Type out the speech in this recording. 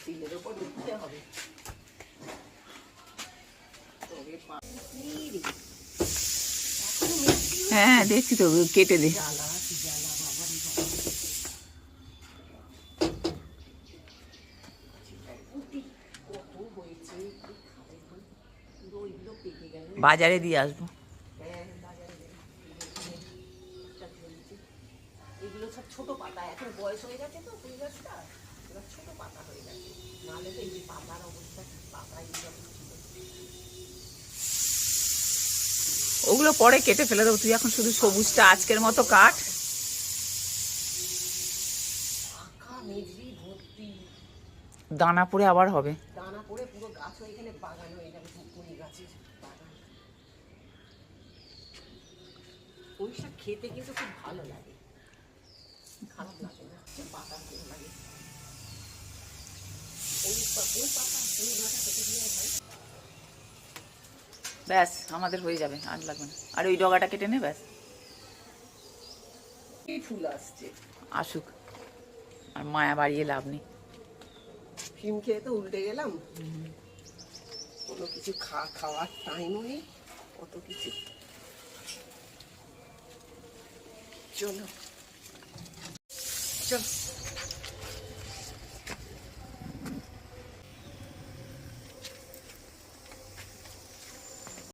স্টিলের উপর দিতে হবে। হ্যাঁ দেখছি তো, কেটে দে। বাজারে দিয়ে আসবো। এগুলো সব ছোট পাতা, এখন বয়স হয়ে গেছে তো ফুল গাছটা, এবার ছোট পাতা হয়ে গেছে, নাহলে তো এই পাতার অবস্থা, পাতা এইরকম ছিল। ওগুলো পরে কেটে ফেলে দেবো, তুই এখন শুধু সবুজটা আজকের মতো কাট। পাকা মেঝরি ভর্তি, দানা পড়ে আবার হবে। দানা পড়ে পুরো গাছ এখানে বাগান হয়ে যাবে, পুকুরি গাছের বাগান। ওই শাক খেতে কিন্তু খুব ভালো লাগে, খারাপ লাগে না, পাতা ভালো লাগে। ওই পাতা ওই গাছা কেটে দিয়ে ভাই। ব্যাস আমাদের হয়ে যাবে, আর লাগবে না। আর ওই ডগাটা কেটে নে, ব্যাস। কি ফুল আসছে, আসুক, আর মায়া বাড়িয়ে লাভ নেই। ফিম খেয়ে তো উল্টে গেলাম, কোনো কিছু খাওয়ার টাইমও নেই, কত কিছু। চলো চল।